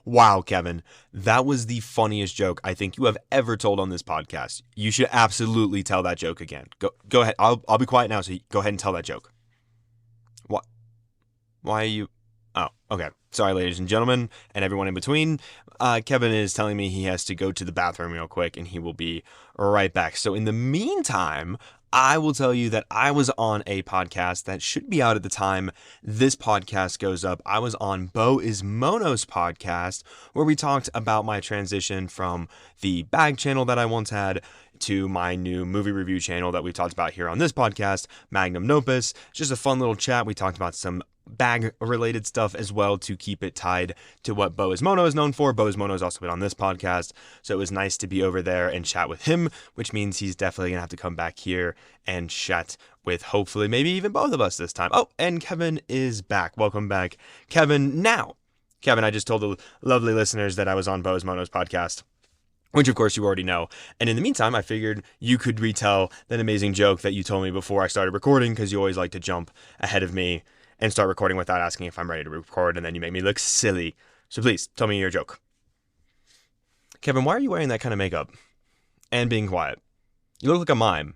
Wow, Kevin. That was the funniest joke I think you have ever told on this podcast. You should absolutely tell that joke again. Go ahead. I'll be quiet now, so you go ahead and tell that joke. What? Why are you... Oh, okay. Sorry, ladies and gentlemen, and everyone in between. Kevin is telling me he has to go to the bathroom real quick, and he will be right back. So in the meantime, I will tell you that I was on a podcast that should be out at the time this podcast goes up. I was on Bo is Mono's podcast, where we talked about my transition from the bag channel that I once had to my new movie review channel that we talked about here on this podcast, Magnum Nopus. Just a fun little chat. We talked about some bag related stuff as well to keep it tied to what Bo is Mono is known for. Bo is Mono has also been on this podcast, so it was nice to be over there and chat with him, which means he's definitely gonna have to come back here and chat with hopefully maybe even both of us this time. Oh, and Kevin is back. Welcome back, Kevin. Now, Kevin, I just told the lovely listeners that I was on Bo is Mono's podcast, which of course you already know. And in the meantime, I figured you could retell that amazing joke that you told me before I started recording, because you always like to jump ahead of me and start recording without asking if I'm ready to record, and then you make me look silly. So please, tell me your joke. Kevin, why are you wearing that kind of makeup? And being quiet? You look like a mime.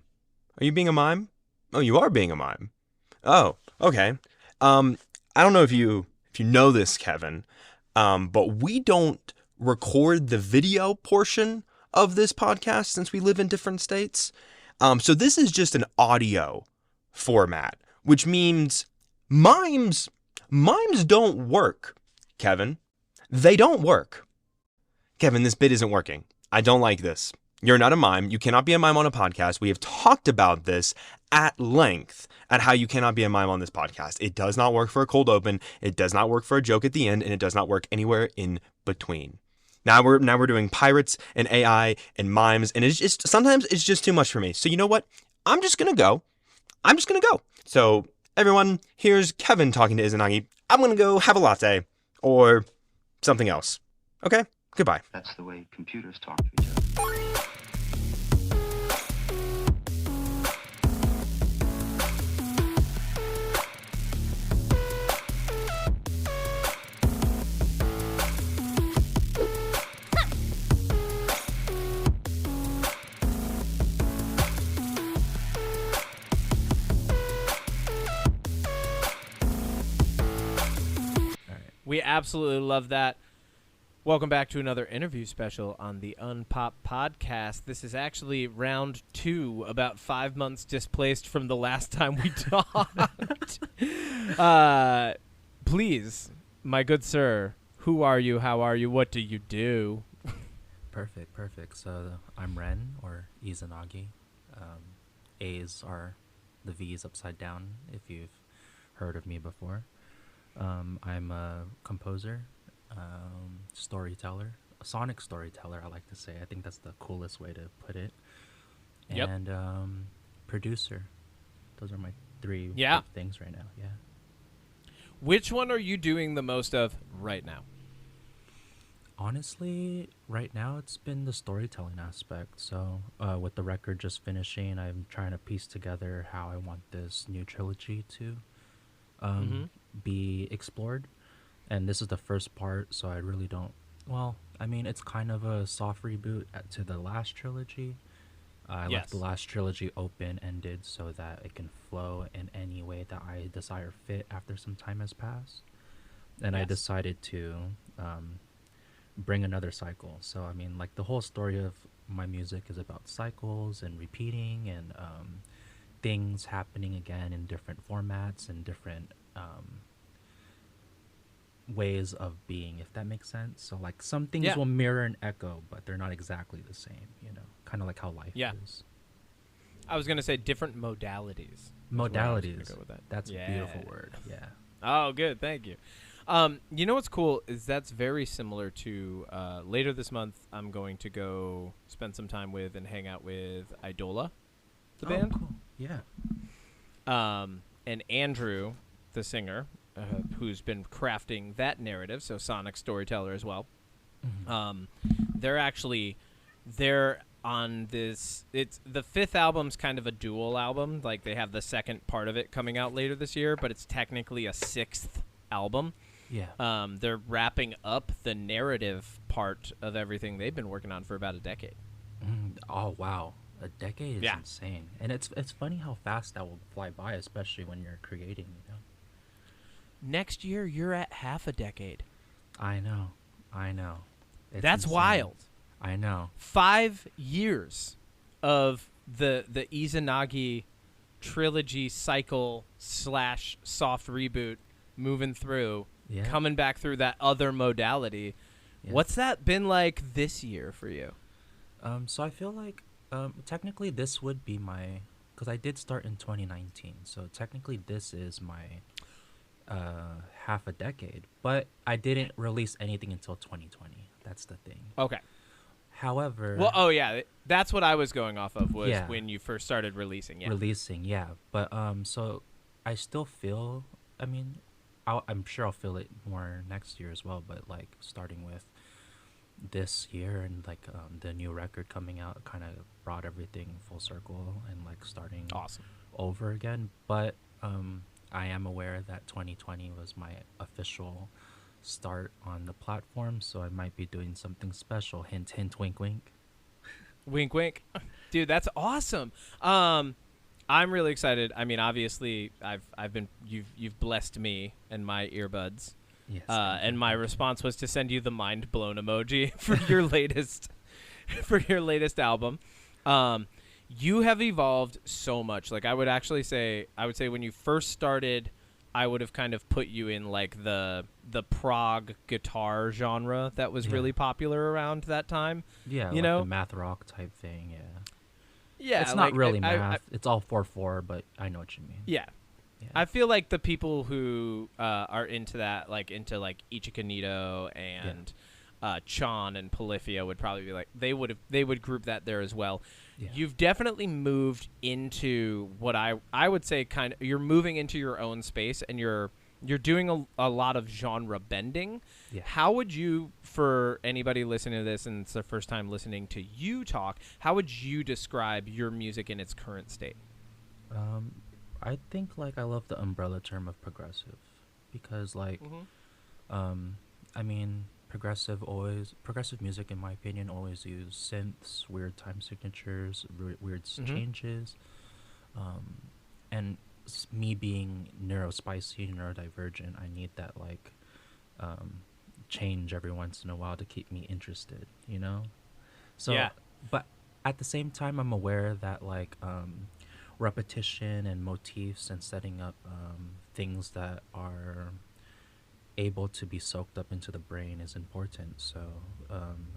Are you being a mime? Oh, you are being a mime. Oh, okay. I don't know if you know this, Kevin, but we don't record the video portion of this podcast since we live in different states. So this is just an audio format, which means mimes don't work, Kevin. They don't work. Kevin, this bit isn't working. I don't like this. You're not a mime. You cannot be a mime on a podcast. We have talked about this at length at how you cannot be a mime on this podcast. It does not work for a cold open. It does not work for a joke at the end, and it does not work anywhere in between. Now we're doing pirates and AI and mimes, and it's just sometimes it's just too much for me. So you know what? I'm just gonna go. So everyone, here's Kevin talking to Izvnvgi. I'm gonna go have a latte or something else. Okay? Goodbye. That's the way computers talk to each other. We absolutely love that. Welcome back to another interview special on the Unpop Podcast. This is actually round 2, about 5 months displaced from the last time we talked. Please, my good sir, who are you? How are you? What do you do? Perfect. So I'm Ren, or Izvnvgi. A's are the V's upside down, if you've heard of me before. I'm a composer, storyteller, a sonic storyteller, I like to say. I think that's the coolest way to put it. Yep. And producer. Those are my 3 big things right now. Yeah. Which one are you doing the most of right now? Honestly, right now it's been the storytelling aspect. So with the record just finishing, I'm trying to piece together how I want this new trilogy to be explored. And this is the first part, so I really don't... Well, I mean, it's kind of a soft reboot to the last trilogy. I left the last trilogy open-ended so that it can flow in any way that I desire fit after some time has passed. And I decided to bring another cycle. So, I mean, like, the whole story of my music is about cycles and repeating and things happening again in different formats and different ways of being, if that makes sense. So, like, some things will mirror and echo, but they're not exactly the same, you know, kind of like how life is. I was going to say different modalities. Modalities. Go with that. That's a beautiful word. Yeah. Oh, good. Thank you. You know what's cool is that's very similar to later this month, I'm going to go spend some time with and hang out with Idola, the band. Cool. Yeah. And Andrew, the singer, who's been crafting that narrative, so sonic storyteller as well. Mm-hmm. They're on this. It's the 5th album's kind of a dual album. Like, they have the second part of it coming out later this year, but it's technically a 6th album. Yeah. They're wrapping up the narrative part of everything they've been working on for about a decade. Oh wow, a decade is insane, and it's funny how fast that will fly by, especially when you're creating. Next year, you're at half a decade. I know. It's That's insane. wild. I know. 5 years of the Izvnvgi trilogy cycle / soft reboot moving through, coming back through that other modality. Yeah. What's that been like this year for you? So I feel like technically this would be my, because I did start in 2019, so technically this is my half a decade, but I didn't release anything until 2020. That's the thing. Okay. However, that's what I was going off of was when you first started releasing. But so I still feel, I mean, I'm sure I'll feel it more next year as well, but like starting with this year and like the new record coming out kind of brought everything full circle and like starting over again. But I am aware that 2020 was my official start on the platform, so I might be doing something special. Hint, hint, wink, wink. Wink, wink. Dude, that's awesome. I'm really excited. I mean, obviously, you've blessed me and my earbuds. Yes. And my response was to send you the mind blown emoji for your latest album. You have evolved so much. Like I would say when you first started, I would have kind of put you in like the prog guitar genre that was really popular around that time. Yeah, you like know, the math rock type thing. Yeah, it's not really math. It's all 4/4, but I know what you mean. Yeah. I feel like the people who are into that, like into like Ichikanito and Chan and Polyphia would probably be like they would group that there as well. Yeah. You've definitely moved into what I would say kind of you're moving into your own space and you're doing a lot of genre bending. Yeah. How would you, for anybody listening to this and it's their first time listening to you talk, how would you describe your music in its current state? I think like I love the umbrella term of progressive because like I mean progressive music in my opinion always use synths, weird time signatures, weird changes, and me being neurospicy, neurodivergent, I need that like change every once in a while to keep me interested, you know? So but at the same time I'm aware that like repetition and motifs and setting up things that are able to be soaked up into the brain is important. So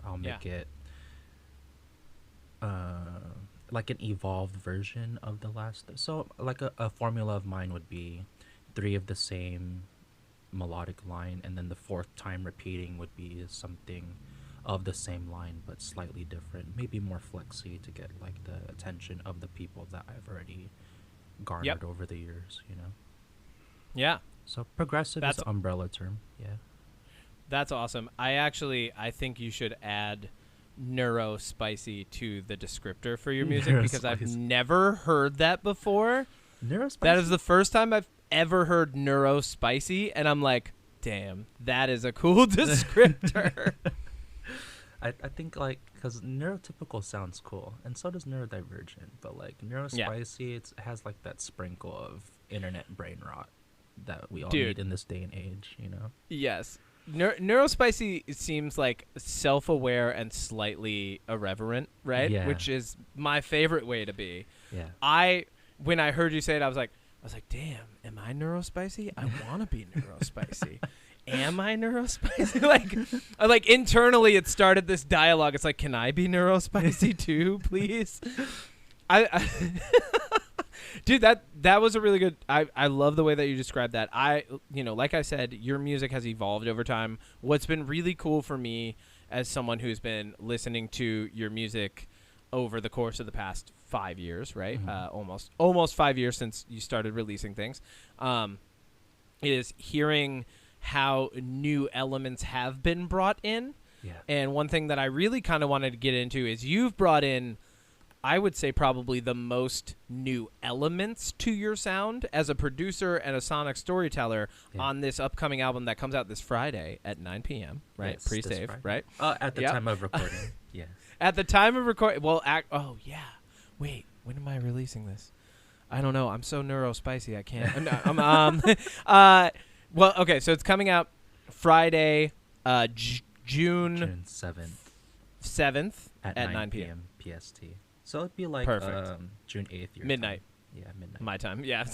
I'll make it like an evolved version of the last. So like a formula of mine would be 3 of the same melodic line, and then the 4th time repeating would be something of the same line but slightly different, maybe more flexy to get like the attention of the people that I've already garnered over the years, you know? Yeah. So progressive is an umbrella term. Yeah. That's awesome. I think you should add neurospicy to the descriptor for your music because I've never heard that before. Neurospicy? That is the first time I've ever heard neurospicy, and I'm like, damn, that is a cool descriptor. I think like because neurotypical sounds cool, and so does neurodivergent. But like neurospicy, it has like that sprinkle of internet brain rot that we all need in this day and age, you know? Yes. Neurospicy seems like self-aware and slightly irreverent, right? Yeah. Which is my favorite way to be. Yeah. When I heard you say it, I was like, damn, am I neurospicy? I want to be neurospicy. Am I neurospicy? like internally it started this dialogue. It's like, can I be neurospicy too, please? I Dude, that was a really good. I love the way that you described that. Like I said, your music has evolved over time. What's been really cool for me as someone who's been listening to your music over the course of the past 5 years, right? Almost 5 years since you started releasing things, is hearing how new elements have been brought in. Yeah. And one thing that I really kind of wanted to get into is you've brought in I would say probably the most new elements to your sound as a producer and a sonic storyteller on this upcoming album that comes out this Friday at 9 p.m., right? Yes, Pre-save, right? At the time of recording, yes. At the time of recording, oh, yeah. Wait, when am I releasing this? I don't know. I'm so neurospicy, I can't. Well, okay, so it's coming out Friday, June 7th at 9 p.m. PST. So it'd be like June 8th. Midnight. Time. Yeah, midnight. My time. Yeah.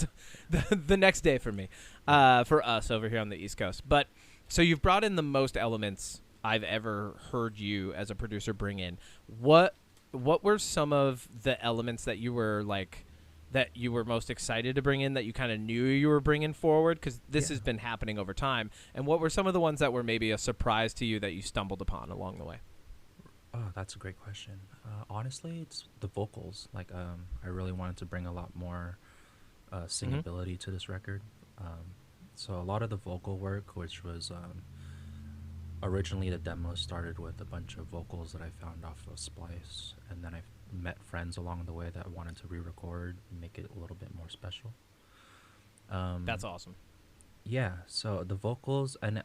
the next day for me. For us over here on the East Coast. But so you've brought in the most elements I've ever heard you as a producer bring in. What were some of the elements that you were most excited to bring in, that you kind of knew you were bringing forward? Because this has been happening over time. And what were some of the ones that were maybe a surprise to you that you stumbled upon along the way? Oh, that's a great question. Honestly, it's the vocals. Like, I really wanted to bring a lot more singability to this record. So a lot of the vocal work, which was originally the demo started with a bunch of vocals that I found off of Splice, and then I met friends along the way that wanted to re-record and make it a little bit more special. That's awesome. Yeah, so the vocals, and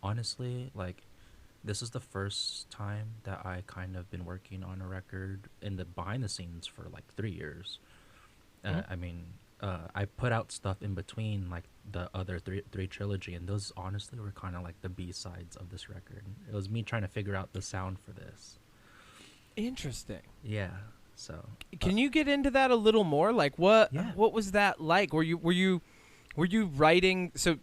honestly, like, this is the first time that I kind of been working on a record in the behind the scenes for like 3 years. I mean, I put out stuff in between, like the other three trilogy, and those honestly were kind of like the B-sides of this record. It was me trying to figure out the sound for this. Interesting. Yeah. So can you get into that a little more? Like, what was that like? Were you writing? So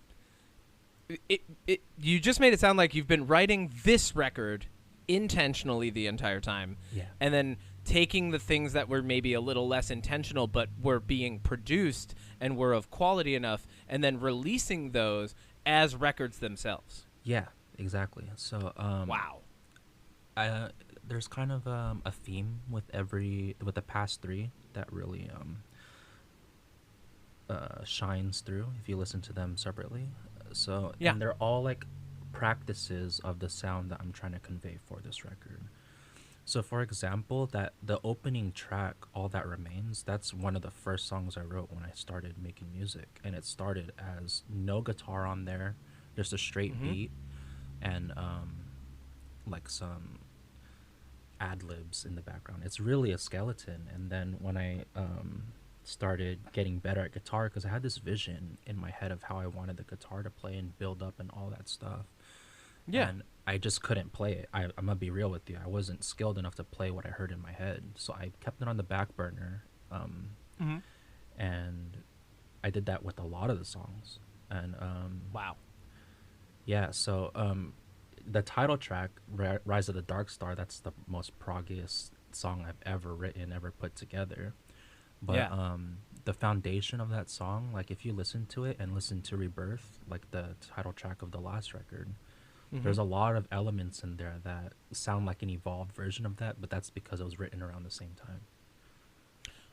you just made it sound like you've been writing this record intentionally the entire time, and then taking the things that were maybe a little less intentional but were being produced and were of quality enough, and then releasing those as records themselves. Yeah, exactly. So wow. There's kind of a theme with the past three that really shines through if you listen to them separately. So and they're all like practices of the sound that I'm trying to convey for this record. So for example, that the opening track, All That Remains, that's one of the first songs I wrote when I started making music, and it started as no guitar on there, just a straight beat and like some ad-libs in the background. It's really a skeleton. And then when I started getting better at guitar, because I had this vision in my head of how I wanted the guitar to play and build up and all that stuff. Yeah. And I just couldn't play it. I'm going to be real with you. I wasn't skilled enough to play what I heard in my head. So I kept it on the back burner. And I did that with a lot of the songs. And wow. Yeah, so the title track, Rise of the Darkstar, that's the most proggiest song I've ever written, ever put together. But the foundation of that song, like if you listen to it and listen to Rebirth, like the title track of the last record, there's a lot of elements in there that sound like an evolved version of that, but that's because it was written around the same time.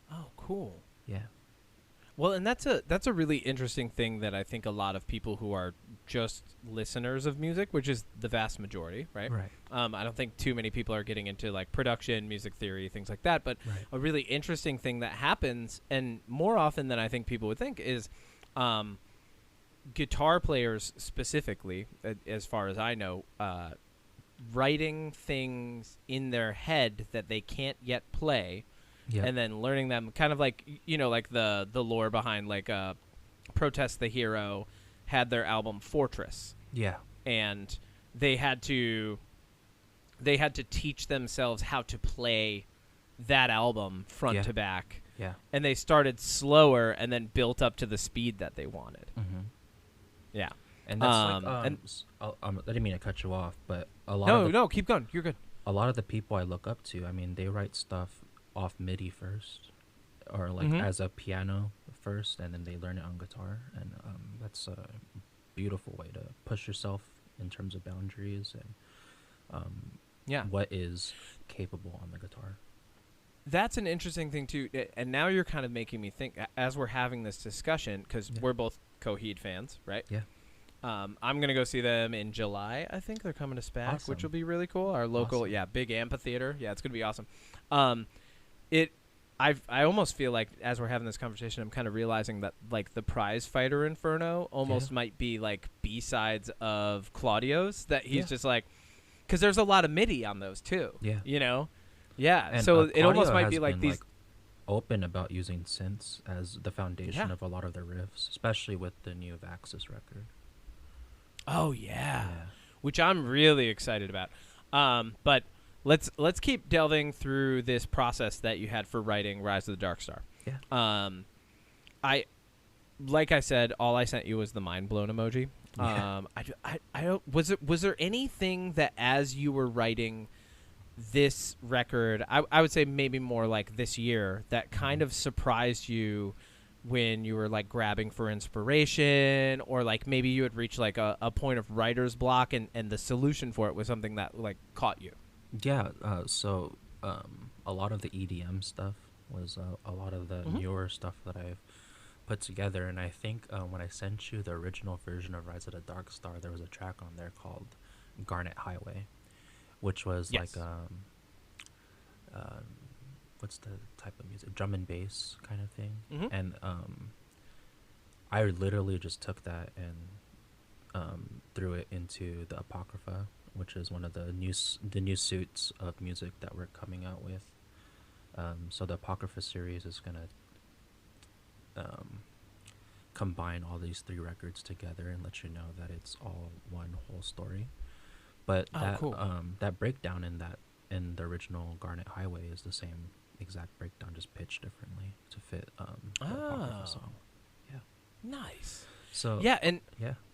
Oh, cool. Yeah. Well, and that's a really interesting thing that I think a lot of people who are just listeners of music, which is the vast majority, right? Right. I don't think too many people are getting into like production, music theory, things like that. But a really interesting thing that happens, and more often than I think people would think, is guitar players specifically, as far as I know, writing things in their head that they can't yet play. Yep. And then learning them, kind of like, you know, like the lore behind like Protest the Hero had their album Fortress. Yeah. And they had to teach themselves how to play that album front to back. Yeah. And they started slower and then built up to the speed that they wanted. Yeah. And that's I didn't mean to cut you off, but a lot No, keep going. You're good. A lot of the people I look up to, I mean, they write stuff off MIDI first, or like as a piano first, and then they learn it on guitar, and that's a beautiful way to push yourself in terms of boundaries and what is capable on the guitar. That's an interesting thing too, and now you're kind of making me think as we're having this discussion, because we're both Coheed fans, right? Yeah. I'm gonna go see them in July. I think they're coming to SPAC, which will be really cool. Our local, big amphitheater. Yeah, it's gonna be awesome. I almost feel like as we're having this conversation, I'm kind of realizing that like the Prize Fighter Inferno almost might be like B-sides of Claudio's, that he's just like, because there's a lot of MIDI on those too. Yeah. You know? Yeah. And, so it almost Claudio might has be like been, these. like, open about using synths as the foundation of a lot of their riffs, especially with the new Vaxis record. Oh yeah. Which I'm really excited about. But let's keep delving through this process that you had for writing Rise of the Darkstar. Yeah. Like I said, all I sent you was the mind blown emoji. Yeah. I don't. Was there anything that as you were writing this record, I would say maybe more like this year, that kind of surprised you when you were like grabbing for inspiration, or like maybe you had reached like a point of writer's block and the solution for it was something that like caught you? Yeah. So a lot of the EDM stuff was a lot of the newer stuff that I've put together, and I think when I sent you the original version of Rise of the Darkstar, there was a track on there called Garnet Highway, which was like what's the type of music, drum and bass kind of thing. And I literally just took that and threw it into the Apocrypha, which is one of the new suits of music that we're coming out with. So the Apocrypha series is gonna combine all these 3 records together and let you know that it's all one whole story. But that breakdown in the original Garnet Highway is the same exact breakdown, just pitched differently to fit the Apocrypha song. Yeah. Nice. So and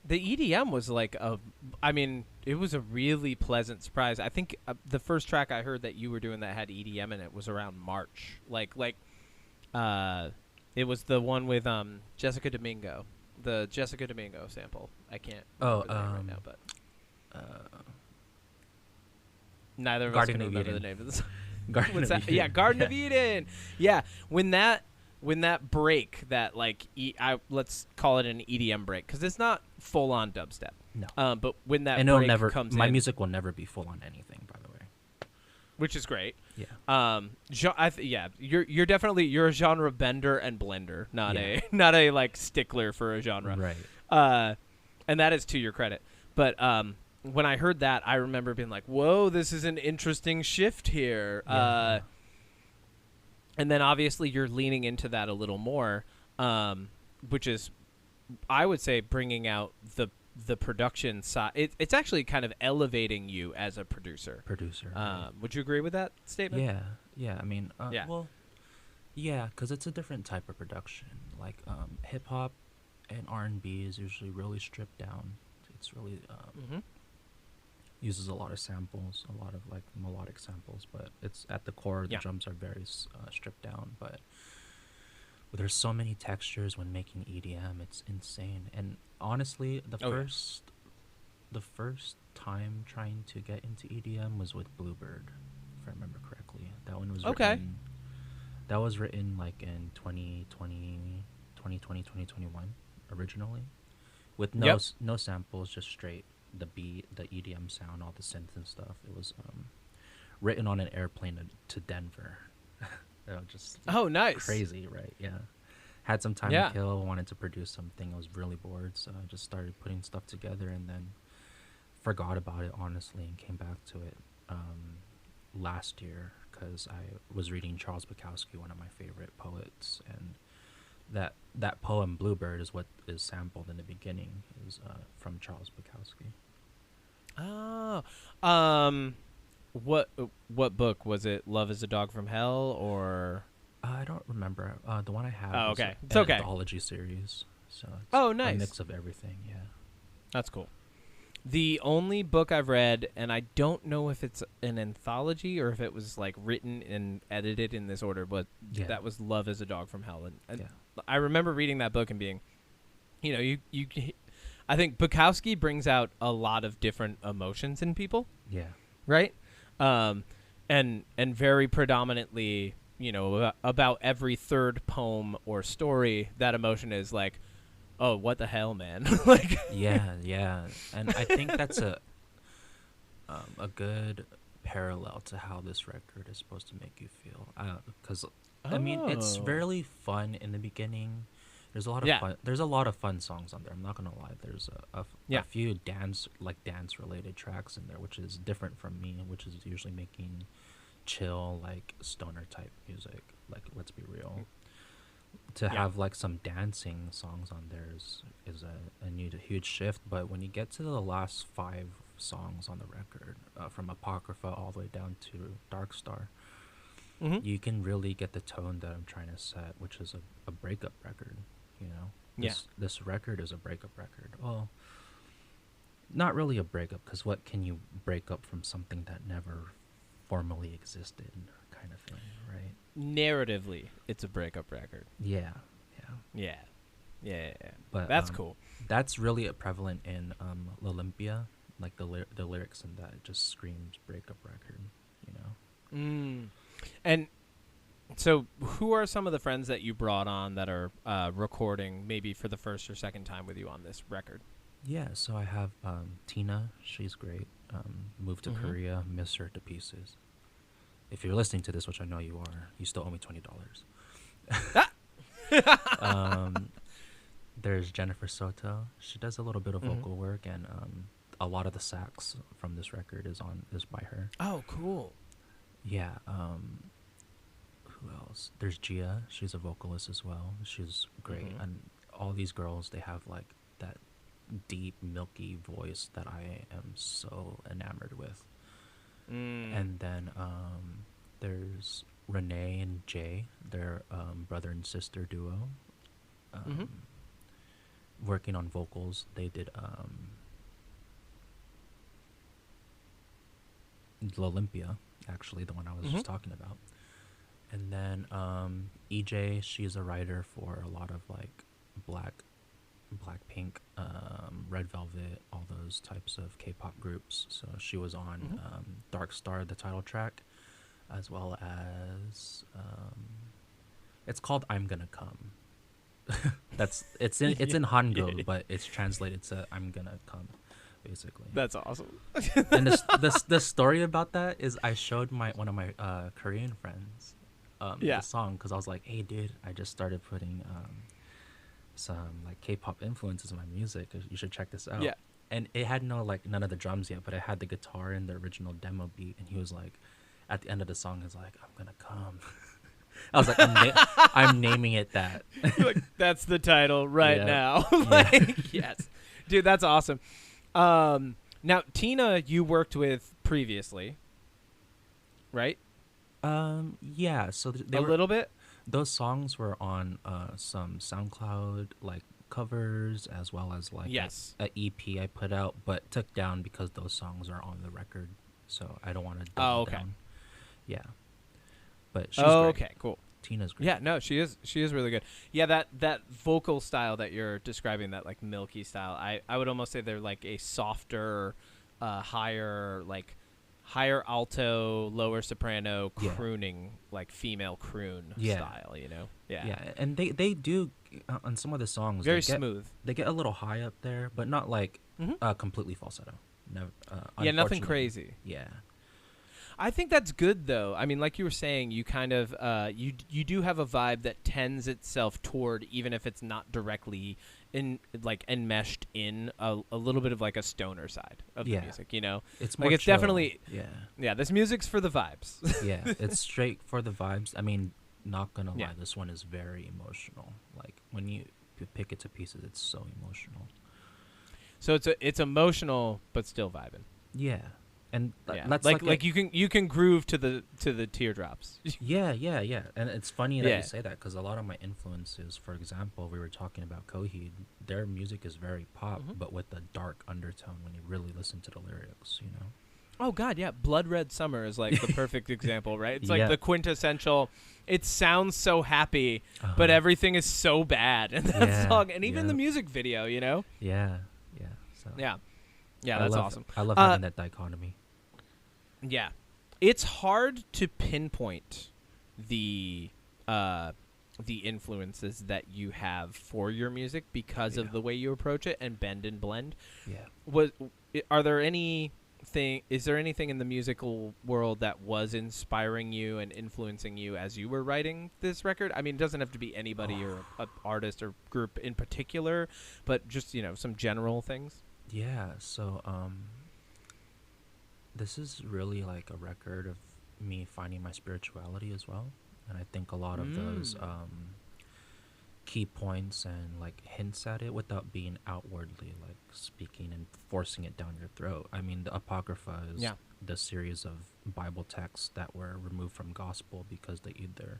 the EDM was like it was a really pleasant surprise. I think the first track I heard that you were doing that had EDM in it was around March. It was the one with Jessica Domingo, the Jessica Domingo sample. I can't remember the name right now, but neither of us can remember the name of the song. Garden of Eden. Yeah, Garden of Eden. Yeah, when that break, that like let's call it an EDM break, because it's not full on dubstep. No. But when that break comes my in, music will never be full on anything, by the way. which is great. Yeah. You're definitely, you're a genre bender and blender, not a like stickler for a genre. Right. And that is to your credit. But when I heard that, I remember being like, "Whoa, this is an interesting shift here." And then obviously you're leaning into that a little more, which is, I would say, bringing out the production side. It's actually kind of elevating you as a producer. Right. Would you agree with that statement? Yeah. I mean, yeah. Well, yeah, because it's a different type of production. Like hip hop and R&B is usually really stripped down. It's really uses a lot of samples, a lot of like melodic samples, but it's at the core. The drums are very stripped down, but there's so many textures when making EDM. It's insane. And honestly, the first time trying to get into EDM was with Bluebird, if I remember correctly. That one was written, that was written like in 2020, 2021 originally, with no samples, just straight the beat, the EDM sound, all the synths and stuff. It was written on an airplane to Denver. Just nice, crazy, right? Yeah, had some time to kill, wanted to produce something. I was really bored, so I just started putting stuff together, and then forgot about it honestly, and came back to it last year because I was reading Charles Bukowski, one of my favorite poets, and that poem Bluebird is what is sampled in the beginning, is from Charles Bukowski. What book was it? Love is a Dog from Hell, or I don't remember. The one I have. Oh, is okay. an It's okay. anthology series. So it's nice. a mix of everything. Yeah. That's cool. The only book I've read, and I don't know if it's an anthology or if it was like written and edited in this order, but that was Love is a Dog from Hell. And I remember reading that book and being, you I think Bukowski brings out a lot of different emotions in people. Yeah. Right? And very predominantly, about every third poem or story, that emotion is like, oh, what the hell, man? Like, yeah, and I think that's a good parallel to how this record is supposed to make you feel. Because I mean, it's Oh. really fun in the beginning. There's a lot of Yeah. fun. There's a lot of fun songs on there. I'm not gonna lie. There's Yeah. a few dance related tracks in there, which is different from me, which is usually making chill like stoner type music. Like, let's be real. To Yeah. have like some dancing songs on there is a huge shift. But when you get to the last 5 songs on the record, from Apocrypha all the way down to Darkstar, Mm-hmm. you can really get the tone that I'm trying to set, which is a breakup record. You know, this record is a breakup record. Well, not really a breakup, because what can you break up from something that never formally existed, kind of thing, right? Narratively, it's a breakup record. Yeah. Yeah. But That's cool. That's really prevalent in L'Olympia. Like the lyrics in that just screams breakup record. You know. And so, who are some of the friends that you brought on that are recording maybe for the first or second time with you on this record? Yeah, so I have Tina. She's great. Moved to Korea. Miss her to pieces. If you're listening to this, which I know you are, you still owe me $20. There's Jennifer Soto. She does a little bit of vocal work, and a lot of the sax from this record is by her. Oh, cool. Yeah. Who else? There's Gia. She's a vocalist as well. She's great. And all these girls, they have like that deep, milky voice that I am so enamored with. And then there's Renee and Jay. They're brother and sister duo. Working on vocals. They did L'Olympia, actually, the one I was just talking about. And then EJ, she's a writer for a lot of like Blackpink, Red Velvet, all those types of K-pop groups. So she was on Darkstar, the title track, as well as it's called "I'm Gonna Come." It's in Hangul, but it's translated to "I'm Gonna Come," basically. That's awesome. And the story about that is I showed one of my Korean friends the song, because I was like, hey dude, I just started putting some like K-pop influences in my music. You should check this out. Yeah. And it had none of the drums yet, but it had the guitar and the original demo beat. And he was like, at the end of the song, he's like, "I'm gonna come." I was like, I'm naming it that. Like, that's the title right Yeah. now. Yeah. Like, yes, dude, that's awesome. Now, Tina, you worked with previously, right? Yeah. So Little bit. Those songs were on some SoundCloud like covers, as well as like a EP I put out, but took down because those songs are on the record. So I don't want to double down. Yeah. But she's great. Okay, cool. Tina's great. Yeah, no, she is really good. Yeah, that vocal style that you're describing, that like milky style, I would almost say they're like a softer, higher alto, lower soprano crooning, like female croon style, you know? Yeah. Yeah, and they do on some of the songs very smooth. They get a little high up there, but not like completely falsetto. No, yeah, nothing unfortunately. crazy. Yeah. I think that's good, though. I mean, like you were saying, you kind of you do have a vibe that tends itself toward, even if it's not directly enmeshed in a little bit of like a stoner side of the music. You know, it's like more it's chill. definitely yeah. This music's for the vibes. Yeah, it's straight for the vibes. I mean, not gonna lie, this one is very emotional. Like when you pick it to pieces, it's so emotional. So it's emotional, but still vibing. Yeah. And that's like you can groove to the teardrops. yeah. And it's funny that you say that, because a lot of my influences, for example, we were talking about Coheed, their music is very pop, but with a dark undertone when you really listen to the lyrics, you know? Oh, God, yeah. Blood Red Summer is like the perfect example, right? It's like the quintessential, it sounds so happy, but everything is so bad in that song. And even the music video, you know? Yeah. So Yeah, that's awesome. I love having that dichotomy. Yeah. It's hard to pinpoint the influences that you have for your music because of the way you approach it and bend and blend. Yeah. Are there any Is there anything in the musical world that was inspiring you and influencing you as you were writing this record? I mean, it doesn't have to be anybody or an artist or group in particular, but just, some general things. Yeah, so this is really like a record of me finding my spirituality as well. And I think a lot of those key points and like hints at it without being outwardly like speaking and forcing it down your throat. I mean, the Apocrypha is the series of Bible texts that were removed from gospel because they either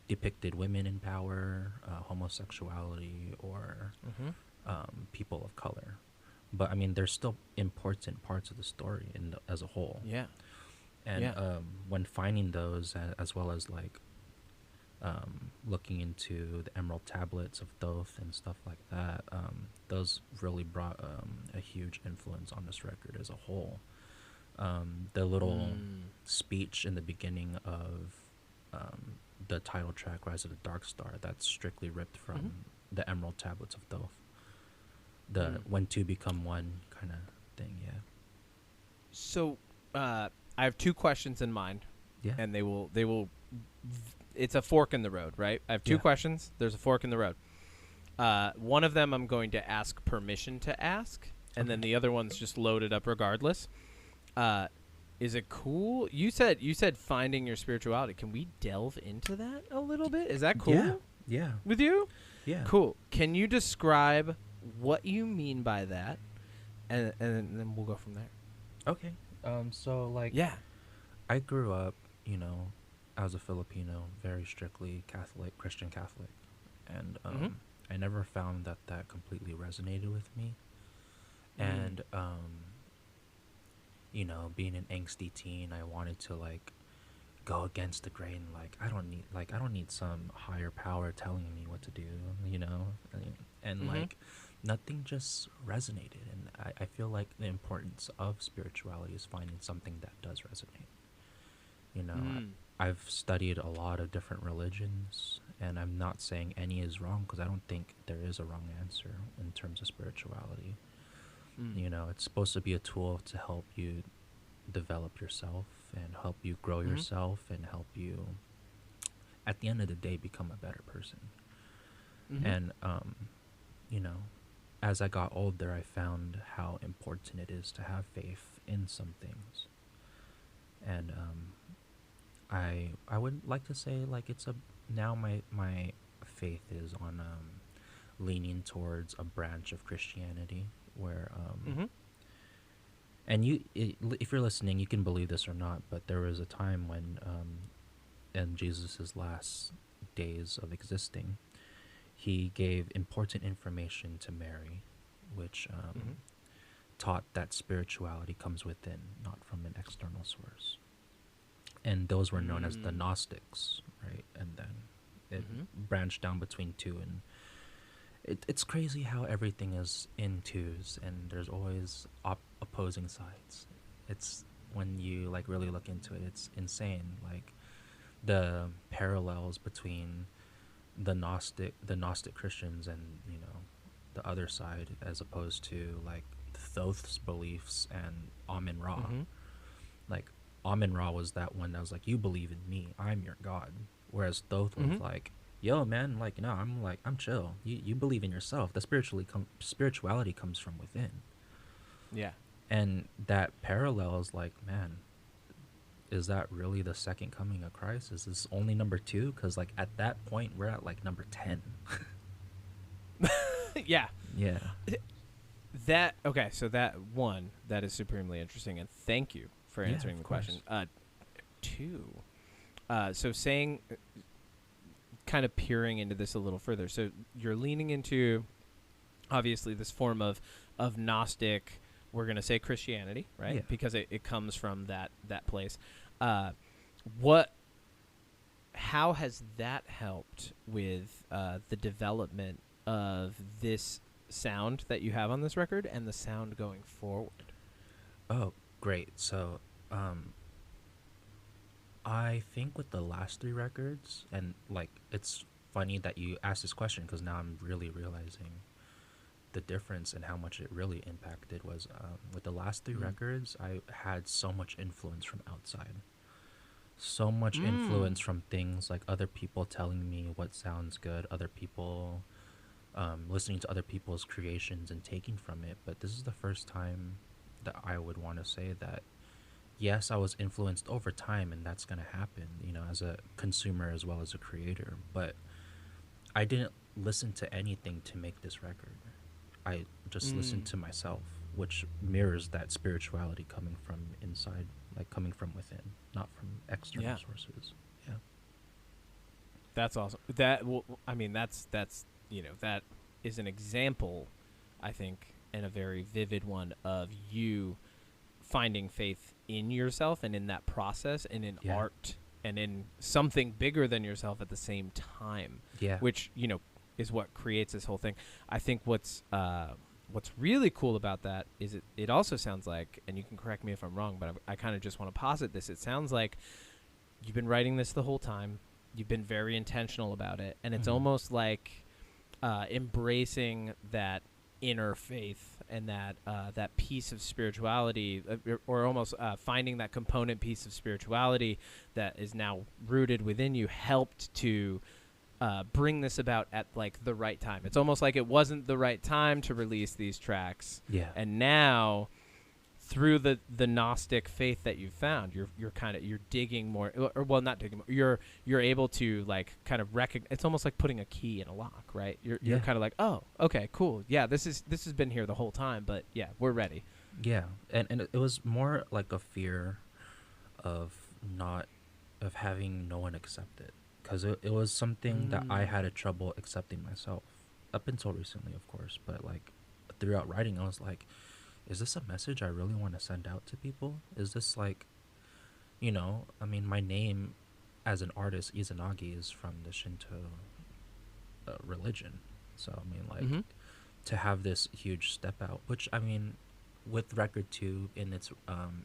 depicted women in power, homosexuality, or people of color. But I mean, they're still important parts of the story as a whole. Yeah. And when finding those, as well as like looking into the emerald tablets of Thoth and stuff like that, those really brought a huge influence on this record as a whole. The little speech in the beginning of the title track, Rise of the Darkstar, that's strictly ripped from the emerald tablets of Thoth. The when two become one kind of thing, yeah. So I have two questions in mind. Yeah. And they will it's a fork in the road, right? I have two questions. There's a fork in the road. One of them I'm going to ask permission to ask, and then the other one's just loaded up regardless. Is it cool? You said finding your spirituality. Can we delve into that a little bit? Is that cool? Yeah. With you? Yeah. Cool. Can you describe what you mean by that, and then we'll go from there. Okay. So like, I grew up, as a Filipino, very strictly Catholic, Christian Catholic, and I never found that completely resonated with me. And being an angsty teen, I wanted to like go against the grain. Like I don't need some higher power telling me what to do, and like nothing just resonated. And I feel like the importance of spirituality is finding something that does resonate. I've studied a lot of different religions, and I'm not saying any is wrong, because I don't think there is a wrong answer in terms of spirituality. It's supposed to be a tool to help you develop yourself and help you grow yourself and help you, at the end of the day, become a better person. And as I got older, I found how important it is to have faith in some things. And I would like to say, like, now my faith is on leaning towards a branch of Christianity where and if you're listening, you can believe this or not, but there was a time when in Jesus's last days of existing, he gave important information to Mary, which taught that spirituality comes within, not from an external source. And those were known as the Gnostics, right? And then it branched down between two, and it's crazy how everything is in twos, and there's always opposing sides. It's, when you like really look into it, it's insane. Like the parallels between the Gnostic Christians and the other side, as opposed to like Thoth's beliefs and Amun-Ra. Like Amun-Ra was that one that was like, you believe in me, I'm your god. Whereas Thoth was like, yo man, like, no, I'm chill. You believe in yourself. The spirituality comes from within. Yeah. And that parallel is like, man, is that really the second coming of Christ? Is this only number 2? Because like at that point we're at like number 10. Yeah. Okay, so that is supremely interesting, and thank you for answering the question. 2, so saying, kind of peering into this a little further. So you're leaning into, obviously, this form of Gnostic, we're going to say Christianity, right? Yeah. Because it comes from that place. How has that helped with the development of this sound that you have on this record and the sound going forward? Oh, great. So I think with the last 3 records, and like it's funny that you asked this question, because now I'm really realizing the difference and how much it really impacted was with the last 3 records, I had so much influence from outside. So much influence from things like other people telling me what sounds good, other people listening to other people's creations and taking from it. But this is the first time that I would want to say that, yes, I was influenced over time, and that's going to happen, as a consumer as well as a creator. But I didn't listen to anything to make this record. I just listened to myself, which mirrors that spirituality coming from inside, like coming from within, not from external sources. Yeah. That's awesome. That that is an example, I think, and a very vivid one of you finding faith in yourself and in that process and in art and in something bigger than yourself at the same time. Yeah. Which, is what creates this whole thing. I think what's really cool about that is it also sounds like, and you can correct me if I'm wrong, but I kind of just want to posit this. It sounds like you've been writing this the whole time. You've been very intentional about it. And it's almost like embracing that inner faith and that piece of spirituality, or almost finding that component piece of spirituality that is now rooted within you, helped to bring this about at like the right time. It's almost like it wasn't the right time to release these tracks. Yeah. And now, through the Gnostic faith that you've found, you're digging more, or well, not digging more. You're able to like kind of recognize. It's almost like putting a key in a lock, right? You're kind of like, oh, okay, cool. Yeah, this has been here the whole time, but yeah, we're ready. Yeah, and it was more like a fear of having no one accept it, because it was something that I had a trouble accepting myself up until recently, of course. But like throughout writing, I was like, is this a message I really want to send out to people? Is this like, my name as an artist, Izvnvgi, is from the Shinto religion. So, to have this huge step out, which, with record 2 in its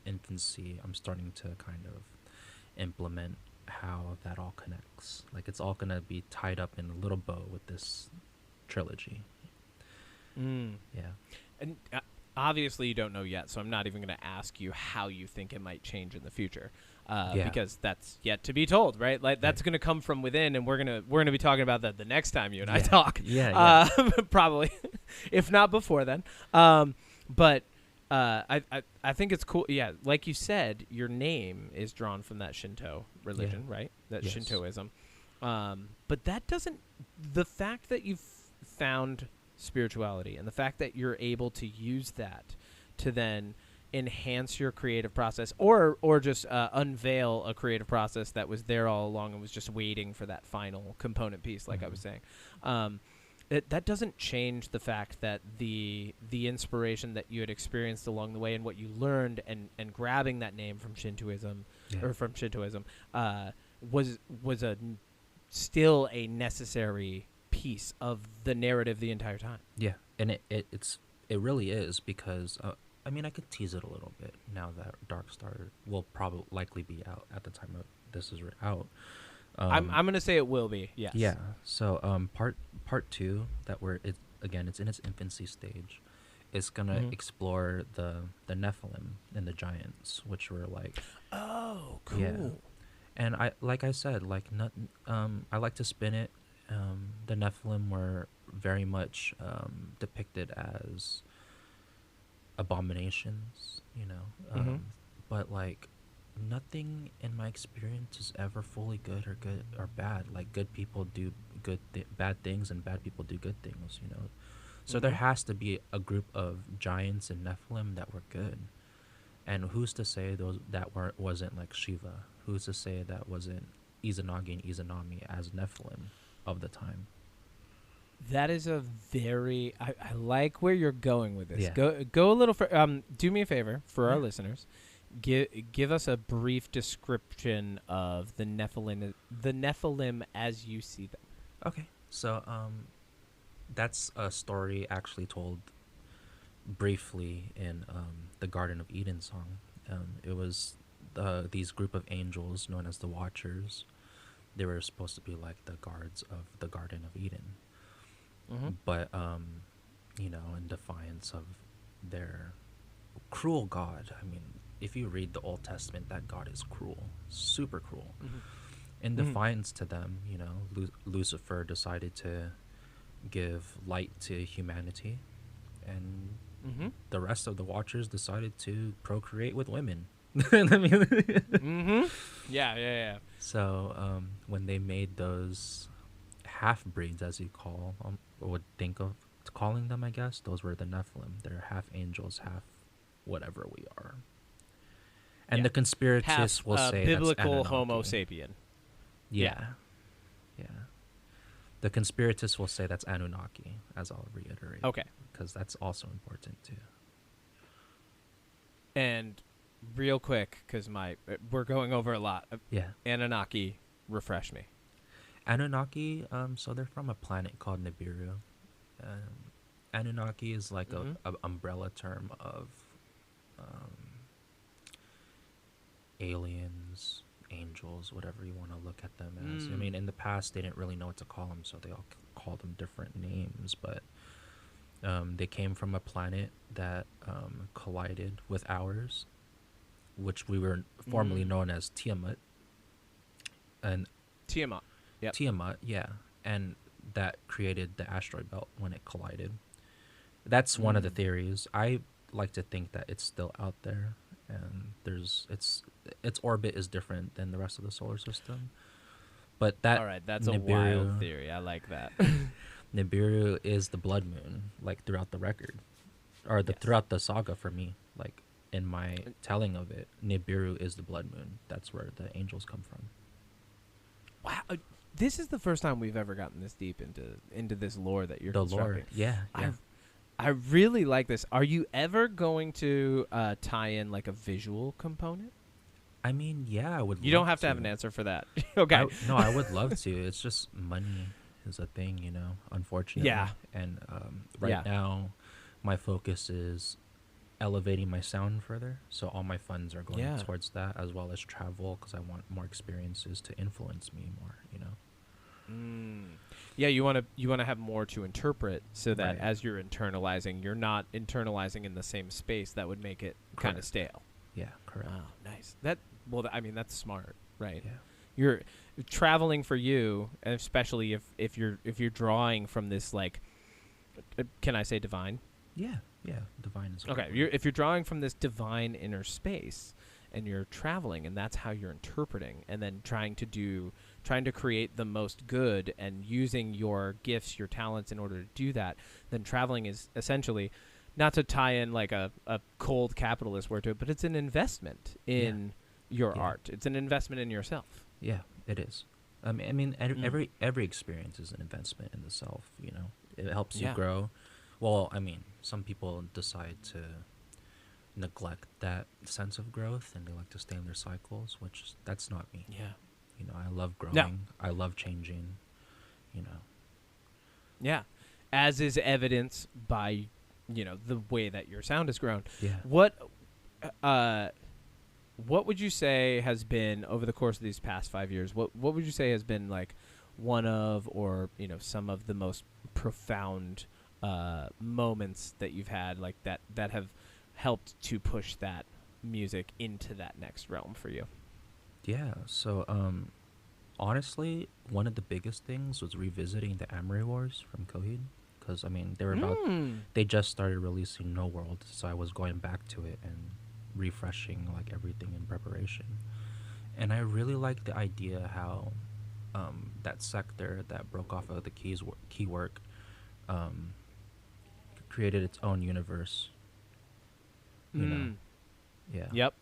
infancy, I'm starting to kind of implement how that all connects. Like, it's all going to be tied up in a little bow with this trilogy. Yeah. And obviously you don't know yet, so I'm not even going to ask you how you think it might change in the future, because that's yet to be told, right? Like that's going to come from within, and we're gonna be talking about that the next time you and I talk. Probably, if not before then. But I think it's cool. Yeah, like you said, your name is drawn from that Shinto religion, right? That Shintoism. But that doesn't. The fact that you've found spirituality and the fact that you're able to use that to then enhance your creative process, or just unveil a creative process that was there all along and was just waiting for that final component piece, like I was saying. That doesn't change the fact that the inspiration that you had experienced along the way and what you learned and grabbing that name from Shintoism was still a necessary piece of the narrative the entire time. Yeah, and it really is, because I could tease it a little bit now that Darkstar will probably likely be out at the time of this is out. I'm gonna say it will be. Yes. Yeah. So part 2 it's in its infancy stage, is gonna explore the Nephilim and the giants, which were like, oh, cool. Yeah. And I like to spin it. The Nephilim were very much depicted as abominations, but like nothing in my experience is ever fully good or bad. Like good people do bad things, and bad people do good things, So there has to be a group of giants and Nephilim that were good. And who's to say wasn't like Shiva? Who's to say that wasn't Izvnvgi and Izanami as Nephilim of the time? That is a very I like where you're going with this. Yeah. Go a little do me a favor for our listeners. Give us a brief description of the Nephilim as you see them. Okay. So that's a story actually told briefly in the Garden of Eden song. It was these group of angels known as the Watchers. They were supposed to be like the guards of the Garden of Eden. But you know, in defiance of their cruel God. I mean, if you read the Old Testament, that God is cruel, super cruel. In defiance to them, you know, Lucifer decided to give light to humanity, and the rest of the Watchers decided to procreate with women. I mean, Yeah. So when they made those half breeds, as you call, would think of calling them, I guess those were the Nephilim. They're half angels, half whatever we are. And the conspiratists will say biblical that's Homo Anunnaki. sapien. Yeah. The conspiratists will say that's Anunnaki, as I'll reiterate. Okay. Because that's also important too. And real quick, because we're going over a lot. Yeah. Anunnaki, refresh me. Anunnaki, so they're from a planet called Nibiru. Anunnaki is like a umbrella term of aliens, angels, whatever you want to look at them as. I mean, in the past, they didn't really know what to call them, so they all called them different names. But they came from a planet that collided with ours, which we were formerly known as Tiamat. And Tiamat. Yep. Tiamat, yeah. And that created the asteroid belt when it collided. That's one of the theories. I like to think that it's still out there, and its orbit is different than the rest of the solar system. But that all right, that's Nibiru, a wild theory. I like that. Nibiru is the blood moon, like throughout the record, or throughout the saga for me. Like in my telling of it, Nibiru is the blood moon. That's where the angels come from. Wow, this is the first time we've ever gotten this deep into this lore that you're constructing. Yeah. I really like this. Are you ever going to tie in like a visual component? I mean, yeah, I would. You don't have to have an answer for that. Okay. No, I would love to. It's just money is a thing, you know, unfortunately. Yeah. And right now, my focus is elevating my sound further. So all my funds are going towards that, as well as travel, because I want more experiences to influence me more, you know. Yeah, you want to have more to interpret, so that as you're internalizing, you're not internalizing in the same space that would make it kind of stale. Yeah, correct. Oh, nice. I mean, that's smart, right? Yeah. You're traveling for you, and especially if you're drawing from this, like, can I say divine? Yeah, divine is okay. If you're drawing from this divine inner space, and you're traveling, and that's how you're interpreting, and then trying to create the most good, and using your gifts, your talents in order to do that, then traveling is essentially, not to tie in like a cold capitalist word to it, but it's an investment in your art. It's an investment in yourself. Yeah, it is. I mean, every experience is an investment in the self. You know, it helps you grow. Well, I mean, some people decide to neglect that sense of growth, and they like to stay in their cycles, which that's not me. Yeah. You know, I love growing. No. I love changing. You know. Yeah, as is evidenced by, you know, the way that your sound has grown. Yeah. What would you say has been, over the course of these past 5 years, what would you say has been like one of, or, you know, some of the most profound moments that you've had, like that have helped to push that music into that next realm for you? Yeah. So, honestly, one of the biggest things was revisiting the Amory Wars from Coheed, because I mean they just started releasing No World, so I was going back to it and refreshing like everything in preparation. And I really like the idea how that sector that broke off of the key work created its own universe. You know? Yeah. Yep.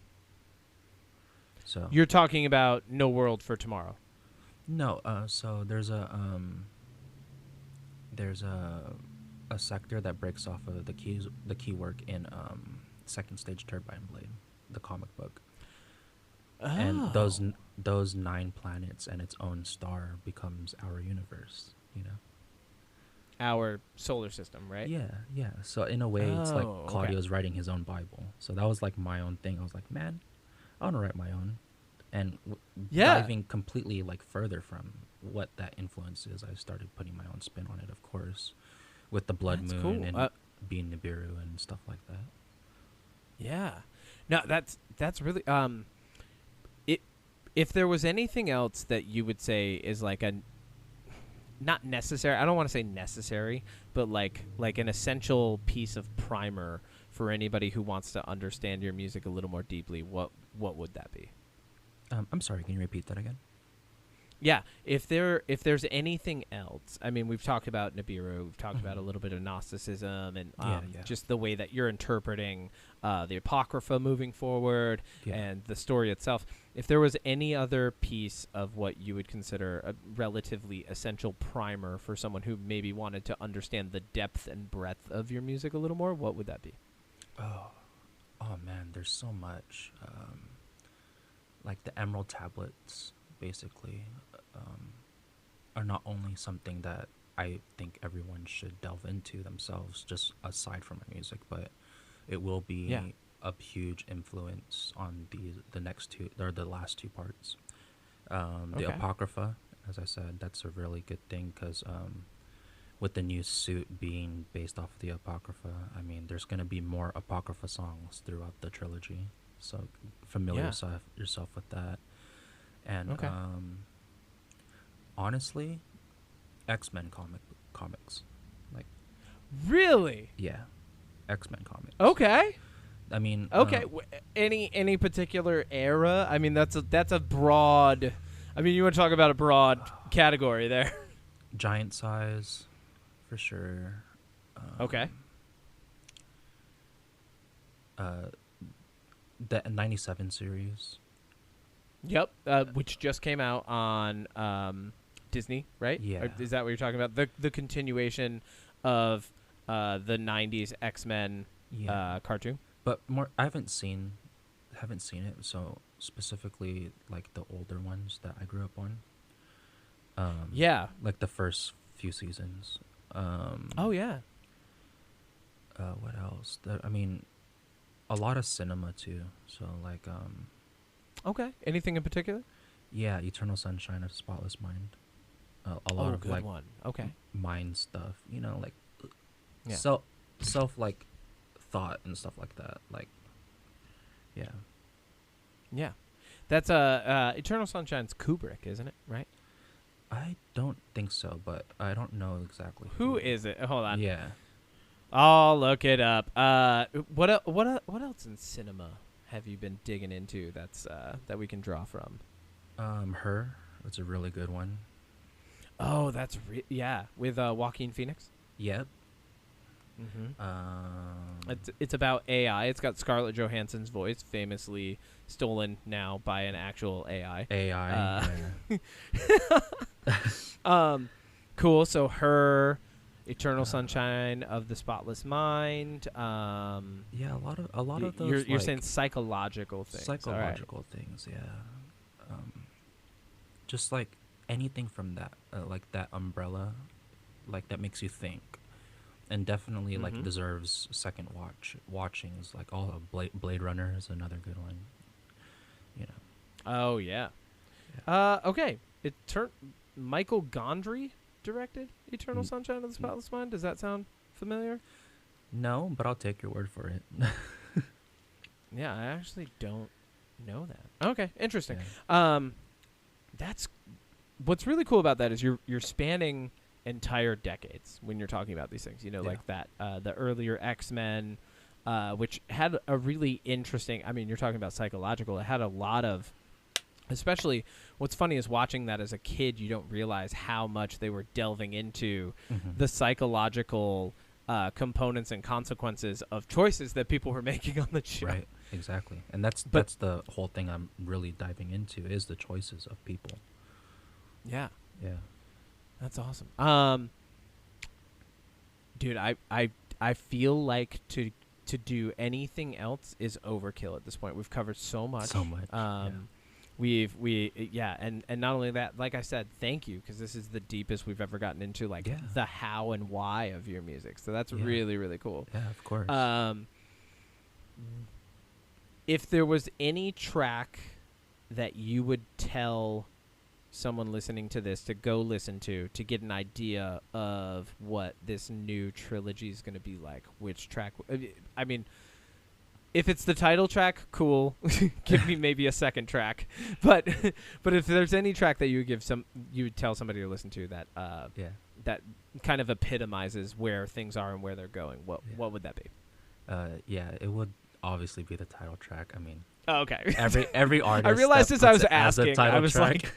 So you're talking about No World for Tomorrow. No, so there's a sector that breaks off of the key work in Second Stage Turbine Blade, the comic book. Oh. And those 9 planets and its own star becomes our universe, you know. Our solar system, right? Yeah. So in a way, it's like Claudio's writing his own Bible. So that was like my own thing. I was like, man, I want to write my own. And diving completely like further from what that influence is, I started putting my own spin on it, of course, with the blood moon. Cool. And being Nibiru and stuff like that. Yeah. No, that's really if there was anything else that you would say is like a not necessary, I don't want to say necessary, but like an essential piece of primer for anybody who wants to understand your music a little more deeply, what would that be? I'm sorry, can you repeat that again? Yeah, if there's anything else, I mean, we've talked about Nibiru, we've talked about a little bit of Gnosticism, and just the way that you're interpreting the Apocrypha moving forward and the story itself. If there was any other piece of what you would consider a relatively essential primer for someone who maybe wanted to understand the depth and breadth of your music a little more, what would that be? Oh man, there's so much. Like the Emerald Tablets, basically, are not only something that I think everyone should delve into themselves, just aside from my music, but it will be a huge influence on the next two or the last two parts. The Apocrypha, as I said, that's a really good thing because with the new suit being based off of the Apocrypha, I mean, there's going to be more Apocrypha songs throughout the trilogy, so familiar yourself with that. And honestly, X-Men comics, like really, X-Men comics. Okay. I mean, any particular era? I mean, that's a broad. I mean, you want to talk about a broad category there. Giant Size, for sure. The 97 series. Yep, which just came out on Disney, right? Yeah. Or is that what you're talking about? The continuation of the 90s X-Men cartoon? But more, I haven't seen it, so specifically like the older ones that I grew up on. Like the first few seasons. What else? I mean, a lot of cinema too. So like anything in particular? Yeah, Eternal Sunshine of the Spotless Mind. A lot of good like one. mind stuff, you know, like self like thought and stuff like that. Like yeah. That's Eternal Sunshine's Kubrick, isn't it? Right? I don't think so, but I don't know exactly. Who is it? Hold on. Yeah. I'll look it up. What else in cinema have you been digging into that's that we can draw from? Her. That's a really good one. Oh, that's with Joaquin Phoenix. Yep. It's about AI. It's got Scarlett Johansson's voice, famously stolen now by an actual AI. Cool. So her, Eternal Sunshine of the Spotless Mind. A lot of those. You're saying psychological things. Psychological things, yeah. Just like anything from that, like that umbrella, like that makes you think. And definitely like deserves second watchings. Like all of Blade Runner is another good one. You know. Oh yeah. Okay. Michael Gondry directed Eternal Sunshine of the Spotless Mind. Does that sound familiar? No, but I'll take your word for it. Yeah, I actually don't know that. Okay, interesting. Yeah. That's what's really cool about that is you're spanning entire decades when you're talking about these things. You know, like that the earlier X-Men, which had a really interesting. I mean, you're talking about psychological. It had a lot of. Especially, what's funny is watching that as a kid, you don't realize how much they were delving into the psychological components and consequences of choices that people were making on the show. Right, exactly. And that's the whole thing I'm really diving into is the choices of people. Yeah. Yeah. That's awesome. Dude, I feel like to do anything else is overkill at this point. We've covered so much. And not only that, like I said, thank you, because this is the deepest we've ever gotten into the how and why of your music. So that's really, really cool. Yeah, of course. If there was any track that you would tell someone listening to this to go listen to get an idea of what this new trilogy is going to be like? Which track? I mean, if it's the title track, cool. Give me maybe a second track. But if there's any track that you would tell somebody to listen to that that kind of epitomizes where things are and where they're going, what would that be? It would obviously be the title track. I mean, okay. Every artist. I realized as I was asking, I was track.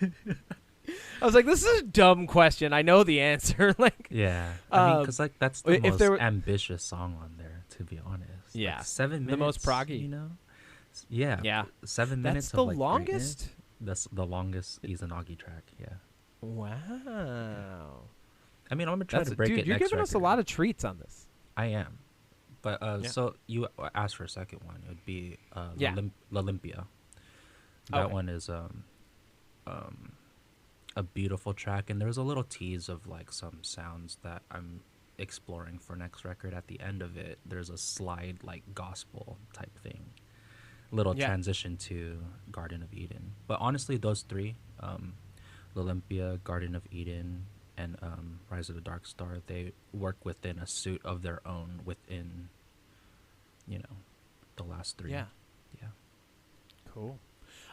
like, this is a dumb question. I know the answer. Like, yeah, I mean, because like that's the most ambitious song on there, to be honest. Yeah, like 7 minutes. The most proggy, you know. Yeah. Yeah. 7 minutes. That's the of, like, longest. Greatness. That's the longest Izvnvgi track. Yeah. Wow. I mean, I'm gonna try to break it. You're next giving us a lot of treats on this. I am, but so you asked for a second one. It would be L'Olympia. That one is a beautiful track, and there's a little tease of like some sounds that I'm exploring for next record. At the end of it, there's a slide like gospel type thing, little transition to Garden of Eden. But honestly, those three, L'Olympia, Garden of Eden, and Rise of the Darkstar, they work within a suit of their own within, the last three. Yeah. Cool.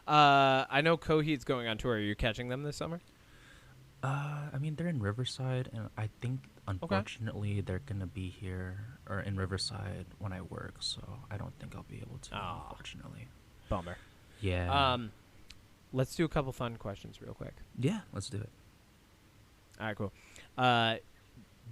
I know Coheed's going on tour. Are you catching them this summer? I mean, they're in Riverside, and I think, unfortunately, they're going to be here or in Riverside when I work, so I don't think I'll be able to, unfortunately. Bummer. Yeah. Let's do a couple fun questions real quick. Yeah, let's do it. All right, cool.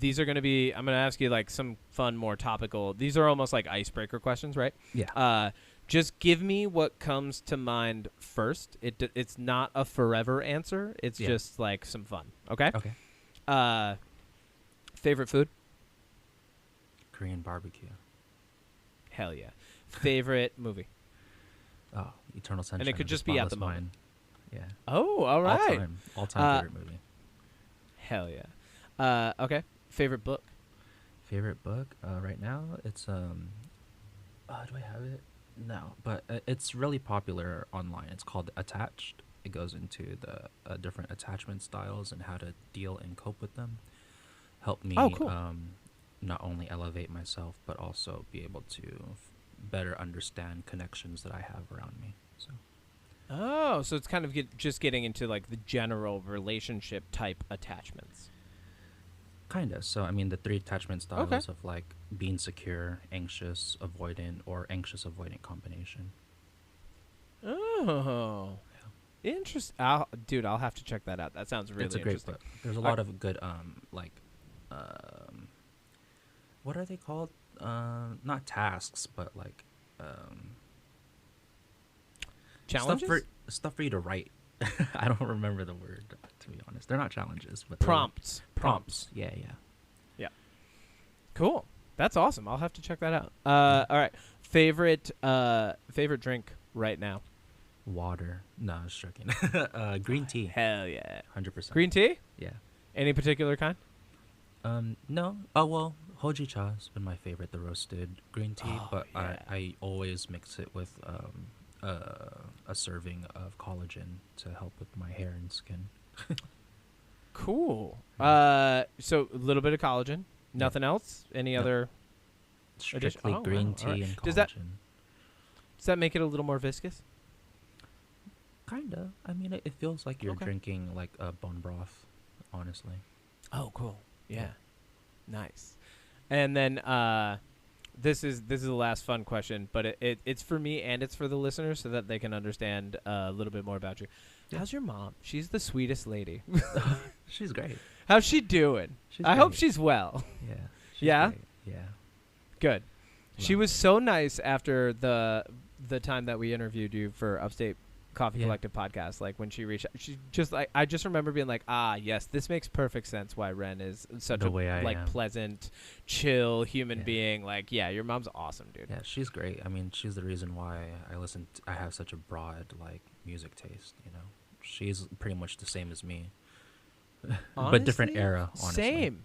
These are going to be, I'm going to ask you, like, some fun, more topical. These are almost like icebreaker questions, right? Yeah. Just give me what comes to mind first. It's not a forever answer. It's just like some fun. Okay? Okay. Favorite food? Korean barbecue. Hell yeah. Favorite movie? Oh, Eternal Sunshine. And it could just be at the moment. Yeah. Oh, all right. All-time favorite movie. Hell yeah. Okay. Favorite book? Favorite book? Right now, it's do I have it? No, but it's really popular online. It's called Attached. It goes into the different attachment styles and how to deal and cope with them. Help me not only elevate myself, but also be able to better understand connections that I have around me. So it's kind of just getting into like the general relationship type attachments. Kind of. So, I mean, the 3 attachment styles of like being secure, anxious, avoidant, or anxious avoidant combination. Oh, interesting. I'll have to check that out. That sounds really interesting. It's a great book. There's a lot of good, what are they called? Not tasks, but like, challenges? Stuff for you to write. I don't remember the word, to be honest. They're not challenges, but prompts. Yeah. Cool. That's awesome. I'll have to check that out. All right. Favorite drink right now? Water. No, I was joking. Green tea. Hell yeah. 100%. Green tea? Yeah. Any particular kind? No. Oh, well, Hojicha has been my favorite, the roasted green tea, but yeah. I always mix it with a serving of collagen to help with my hair and skin. Cool. So a little bit of collagen. Nothing else? Any other? Strictly green tea and collagen. Does that make it a little more viscous? Kinda. I mean, it feels like you're drinking like a bone broth, honestly. Oh, cool. Yeah. Nice. And then this is the last fun question, but it's for me and it's for the listeners so that they can understand a little bit more about you. Yeah. How's your mom? She's the sweetest lady. She's great. How's she doing? I hope she's well. Yeah. Yeah? Great. Yeah. Good. She was so nice after the time that we interviewed you for Upstate Coffee Collective podcast. Like when she reached out, she just like, I just remember being like, yes, this makes perfect sense why Ren is such a pleasant, chill human being. Like, yeah, your mom's awesome, dude. Yeah, she's great. I mean, she's the reason why I have such a broad like music taste, you know. She's pretty much the same as me. Honestly, but different era, honestly. Same.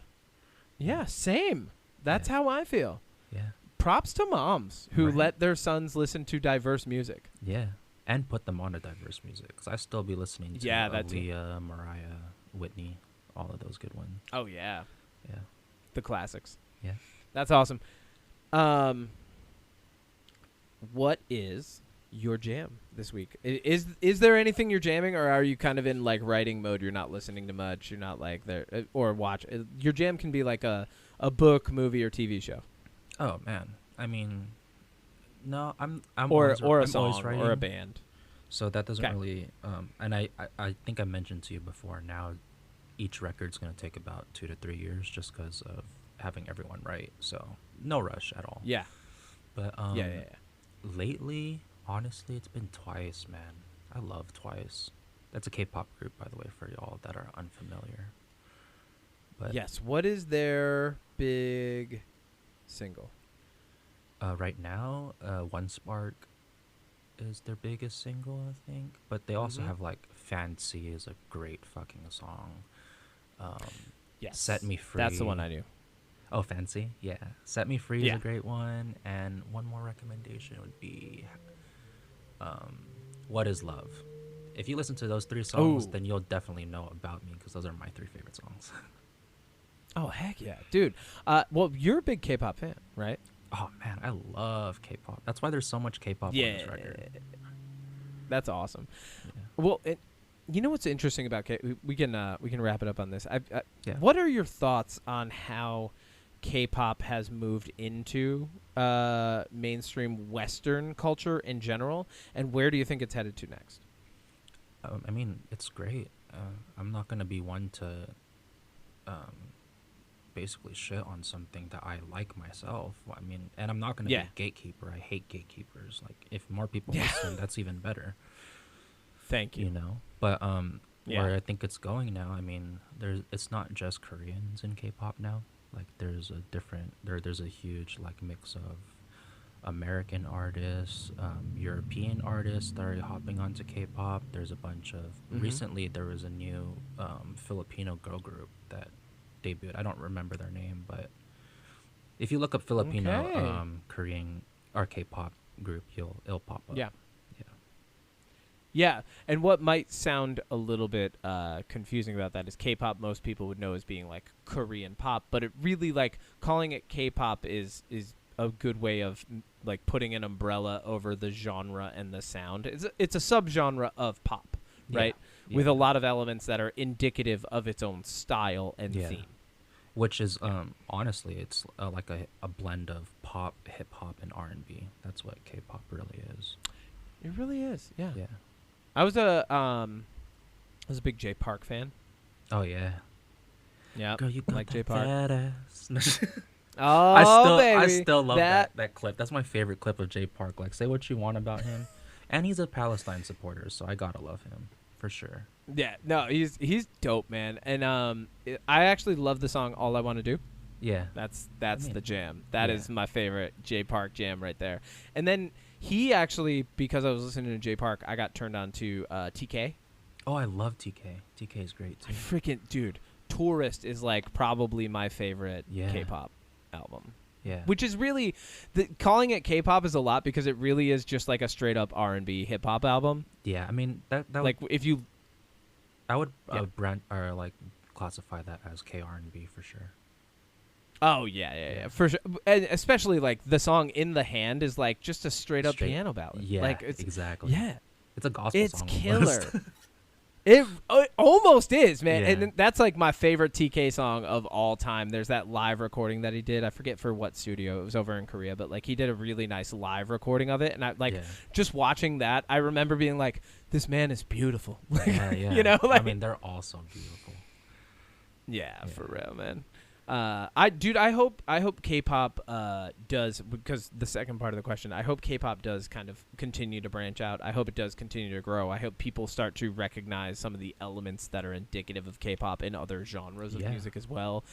Yeah, same. That's how I feel. Yeah. Props to moms who let their sons listen to diverse music. Yeah. and put them on to diverse music. Because I still be listening to that too. Aaliyah, Mariah, Whitney, all of those good ones. Oh yeah, Yeah. the classics. Yeah. That's awesome. What is your jam this week? Is there anything you're jamming, or are you kind of in like writing mode? You're not listening to much. You're not like there or watch. Your jam can be like a book, movie, or TV show. Oh man, I mean, no, I'm or always, or a I'm always song writing, or a band. so that doesn't Okay. really. And I think I mentioned to you before. Now, each record's gonna take about 2 to 3 years, just because of having everyone write. So no rush at all. Yeah. But Yeah. lately, honestly, it's been Twice, man. I love Twice. That's a K-pop group, by the way, for y'all that are unfamiliar. But Yes. What is their big single? right now, One Spark is their biggest single, I think. But they also Mhm. have like Fancy is a great fucking song. Yes. Set Me Free. That's the one I knew. Oh, Fancy? Yeah. Set Me Free Yeah. is a great one. And one more recommendation would be What Is Love? If you listen to those 3 songs, Ooh. then you'll definitely know about me, because those are my 3 favorite songs. Oh heck yeah, dude. Well, you're a big K-pop fan, right? Oh, man, I love K-pop. That's why there's so much K-pop on this record. That's awesome. Yeah. Well, you know what's interesting about K? We can wrap it up on this. Yeah. What are your thoughts on how K-pop has moved into mainstream Western culture in general, and where do you think it's headed to next? I mean, it's great. I'm not going to be one to basically shit on something that I like myself. I mean, and I'm not going to Yeah. be a gatekeeper. I hate gatekeepers. Like, if more people Yeah. listen, that's even better. Thank you. You know? But Yeah. where I think it's going now, I mean, it's not just Koreans in K-pop now. Like, there's a huge like mix of American artists, European artists that are hopping onto K-pop. There's a bunch of recently there was a new Filipino girl group that debuted. I don't remember their name, but if you look up Filipino Okay. Korean or K-pop group, it'll pop up. Yeah. Yeah. Yeah, and what might sound a little bit confusing about that is K-pop most people would know as being like Korean pop, but it really like calling it K-pop is a good way of like putting an umbrella over the genre and the sound. It's a subgenre of pop, right? Yeah. With a lot of elements that are indicative of its own style and Yeah. theme. Which is honestly, it's like a blend of pop, hip hop, and R&B. That's what K-pop really is. It really is. Yeah. Yeah. I was a big J Park fan. Oh yeah. Yeah. Girl, you got like that J Park. fat ass. Oh, I baby. still love that clip. That's my favorite clip of Jay Park. Like, say what you want about him, and he's a Palestine supporter, so I gotta love him for sure. Yeah, no, he's dope, man. And I actually love the song "All I Want to Do." Yeah. That's mean, the jam. That yeah. is my favorite Jay Park jam right there. And then he actually, because I was listening to Jay Park, I got turned on to TK. Oh, I love TK. TK is great too. Freaking dude, Tourist is like probably my favorite Yeah. K-pop album. Yeah. Which is really calling it K-pop is a lot because it really is just like a straight up R&B hip hop album. Yeah. I mean that Like if you I would Yeah. brand or like classify that as KR&B for sure. Oh yeah, for sure. And especially like the song "In the Hand" is like just a straight up Straight- piano ballad. Yeah. like it's exactly. yeah, It's a gospel it's song. killer. almost. It almost is, man. Yeah. And that's like my favorite TK song of all time. There's that live recording that he did. I forget for what studio. It was over in Korea, but like he did a really nice live recording of it. And I like Yeah. just watching that. I remember being like, "This man is beautiful." Like, Yeah, yeah. you know, like I mean, they're all so beautiful. yeah, for Yeah. real, man. I hope K-pop does, because the second part of the question, I hope K-pop does kind of continue to branch out. I hope it does continue to grow. I hope people start to recognize some of the elements that are indicative of K-pop in other genres of Yeah. music as well.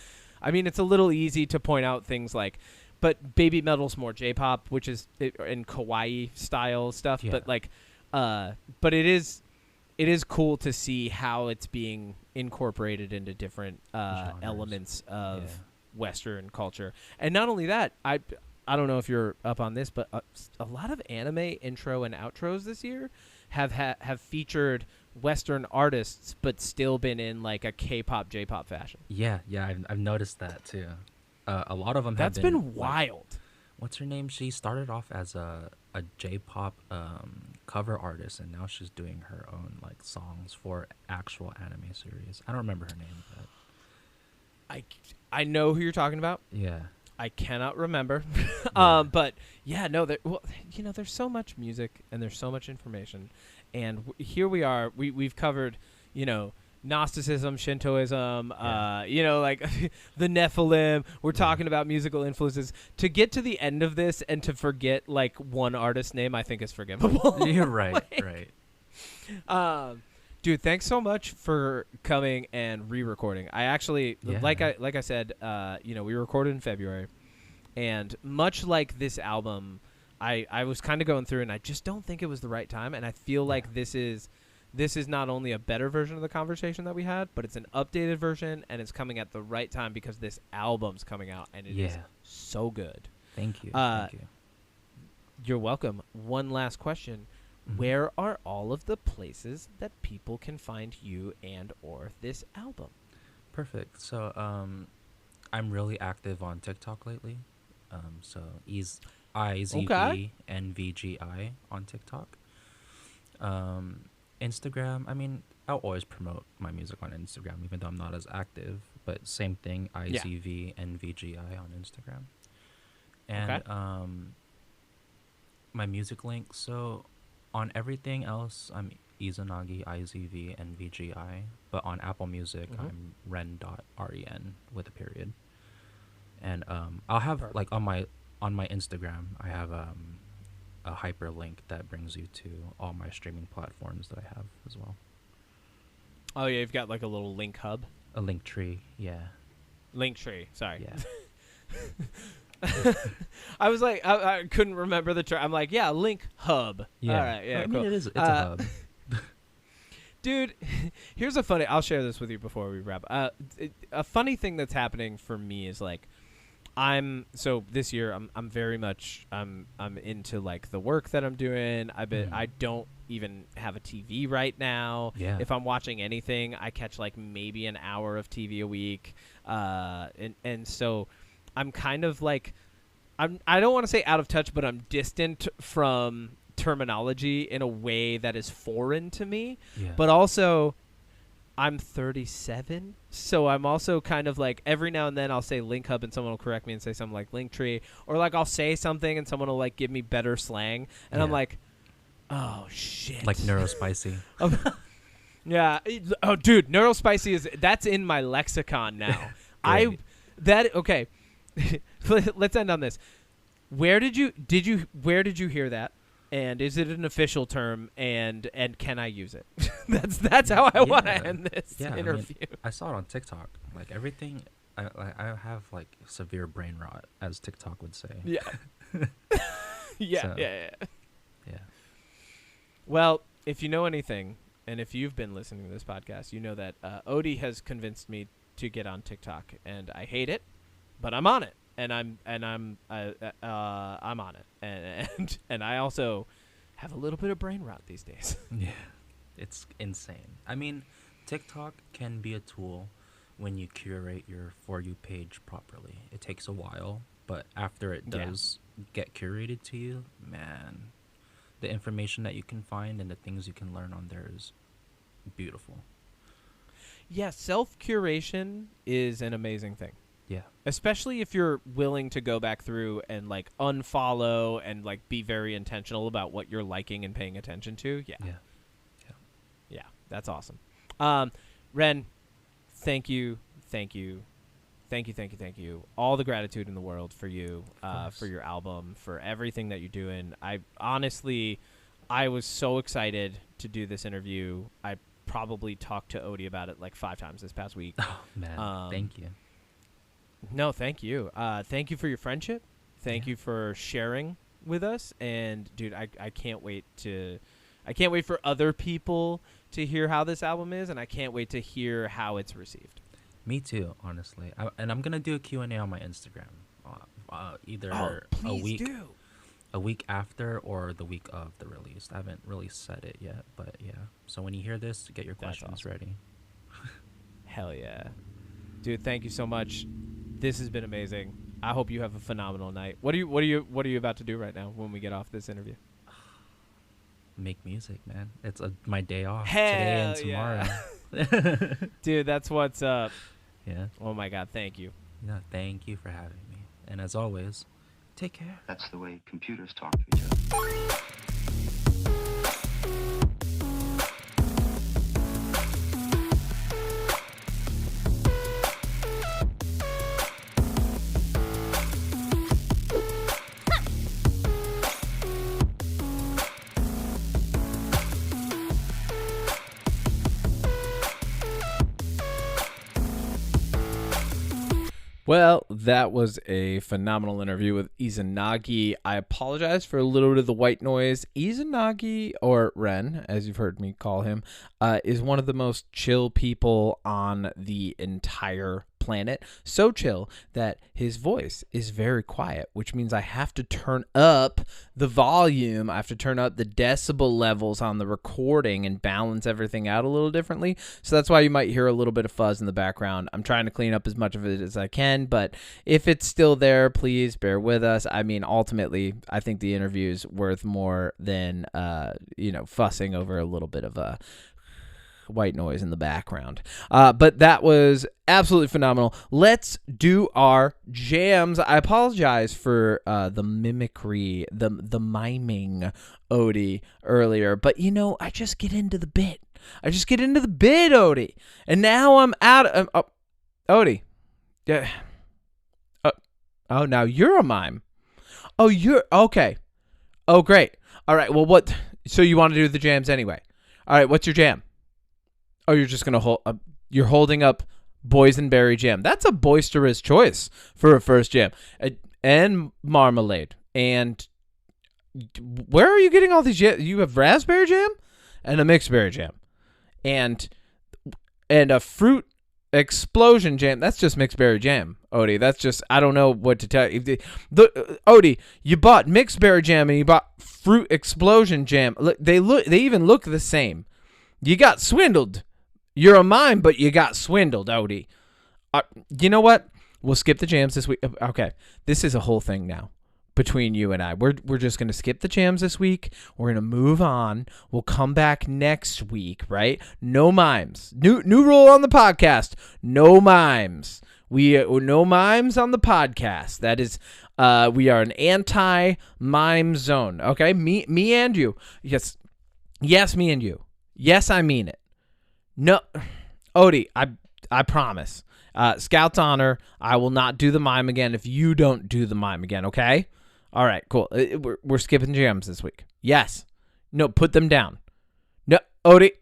I mean, it's a little easy to point out things like, but Baby Metal's more J-pop, which is in kawaii style stuff. Yeah. But like, but it is cool to see how it's being incorporated into different Genres. elements of Yeah. Western culture. And not only that, I don't know if you're up on this, but a lot of anime intro and outros this year have featured Western artists, but still been in like a K-pop, J-pop fashion. Yeah, I've noticed that too. A lot of them That's have been wild. What's her name? She started off as a J-pop cover artist, and now she's doing her own like songs for actual anime series. I don't remember her name, but I know who you're talking about. yeah. I cannot remember. Yeah. But yeah, no, there's so much music and there's so much information. And here we are. We've covered, Gnosticism, Shintoism, like the Nephilim. We're talking about musical influences. To get to the end of this and to forget like one artist name, I think is forgivable. You're right, right. Dude, thanks so much for coming and re-recording. I actually, like I said, we recorded in February, and much like this album, I was kind of going through, and I just don't think it was the right time. And I feel like this is not only a better version of the conversation that we had, but it's an updated version, and it's coming at the right time because this album's coming out, and it is so good. Thank you. You're welcome. One last question. Mm-hmm. Where are all of the places that people can find you and or this album? Perfect. So I'm really active on TikTok lately. So Izvnvgi on TikTok. Instagram, I mean, I'll always promote my music on Instagram, even though I'm not as active. But same thing, Izvnvgi on Instagram. And my music links, so on everything else, I'm Izvnvgi, Izvnvgi, but on Apple Music, I'm ren.ren with a period. And I'll have like on my Instagram, I have a hyperlink that brings you to all my streaming platforms that I have as well. Oh yeah, you've got like a little link hub. A link tree, yeah. Link tree, sorry. Yeah. I was like, I couldn't remember the term. I'm like, yeah, link hub. Yeah. All right, yeah, I cool. mean, it's a hub. Dude, here's a funny. I'll share this with you before we wrap. A funny thing that's happening for me is like, this year I'm very much I'm into like the work that I'm doing. I don't even have a TV right now. Yeah. If I'm watching anything, I catch like maybe an hour of TV a week. And so I'm kind of like I don't want to say out of touch, but I'm distant from terminology in a way that is foreign to me. Yeah. But also I'm 37, so I'm also kind of like every now and then I'll say link hub and someone will correct me and say something like link tree, or like I'll say something and someone will like give me better slang, and I'm like, oh shit, like neurospicy. Yeah. Oh, dude, neurospicy that's in my lexicon now. Okay. Let's end on this. Where did you hear that? And is it an official term? And can I use it? that's how I want to end this interview. I mean, I saw it on TikTok. Like everything, I have like severe brain rot, as TikTok would say. Yeah. Yeah. Well, if you know anything, and if you've been listening to this podcast, you know that Odie has convinced me to get on TikTok, and I hate it, but I'm on it. And I'm on it, and I also have a little bit of brain rot these days. Yeah, it's insane. I mean, TikTok can be a tool when you curate your For You page properly. It takes a while, but after it does get curated to you, man, the information that you can find and the things you can learn on there is beautiful. Yeah, self-curation is an amazing thing. Yeah. Especially if you're willing to go back through and like unfollow and like be very intentional about what you're liking and paying attention to. Yeah, that's awesome. Ren, thank you. All the gratitude in the world for you, for your album, for everything that you're doing. I was so excited to do this interview. I probably talked to Odie about it like 5 times this past week. Oh man, thank you. No, thank you. Thank you for your friendship. Thank you for sharing with us. And dude, I can't wait for other people to hear how this album is, and I can't wait to hear how it's received. Me too, honestly. And I'm gonna do a Q&A on my Instagram, either a a week after or the week of the release. I haven't really said it yet, but yeah. So when you hear this, get your questions awesome. ready. Hell yeah. Dude, thank you so much. This has been amazing. I hope you have a phenomenal night. What are you about to do right now when we get off this interview? Make music, man. It's my day off Hell today and tomorrow. Dude, that's what's up. Yeah. Oh my God, thank you. Yeah, thank you for having me. And as always, take care. That's the way computers talk to each other. Well, that was a phenomenal interview with Izvnvgi. I apologize for a little bit of the white noise. Izvnvgi, or Ren, as you've heard me call him, is one of the most chill people on the entire planet. So chill that his voice is very quiet, which means I have to turn up the volume. I have to turn up the decibel levels on the recording and balance everything out a little differently. So that's why you might hear a little bit of fuzz in the background. I'm trying to clean up as much of it as I can, but if it's still there, please bear with us. I mean, ultimately, I think the interview is worth more than, fussing over a little bit of a white noise in the background. But that was absolutely phenomenal. Let's do our jams. I apologize for the mimicry, the miming Odie earlier, but I just get into the bit. Odie. And now I'm out of Odie. Yeah. Oh, now you're a mime. Oh, you're okay. Oh, great. All right. Well, what? So you want to do the jams anyway? All right. What's your jam? Oh, you're just gonna hold. You're holding up boysenberry jam. That's a boisterous choice for a first jam, and marmalade. And where are you getting all these jams? You have raspberry jam, and a mixed berry jam, and a fruit explosion jam. That's just mixed berry jam, Odie. That's just, I don't know what to tell you. Odie, you bought mixed berry jam and you bought fruit explosion jam. Look, they even look the same. You got swindled. You're a mime, but you got swindled, Odie. You know what? We'll skip the jams this week. Okay, this is a whole thing now between you and I. We're just going to skip the jams this week. We're going to move on. We'll come back next week, right? No mimes. New rule on the podcast. No mimes. No mimes on the podcast. That is, we are an anti-mime zone, okay? Me and you. Yes, me and you. Yes, I mean it. No, Odie, I promise. Scout's honor, I will not do the mime again if you don't do the mime again, okay? All right, cool. We're skipping jams this week. Yes. No, put them down. No, Odie.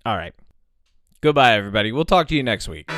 All right. Goodbye, everybody. We'll talk to you next week.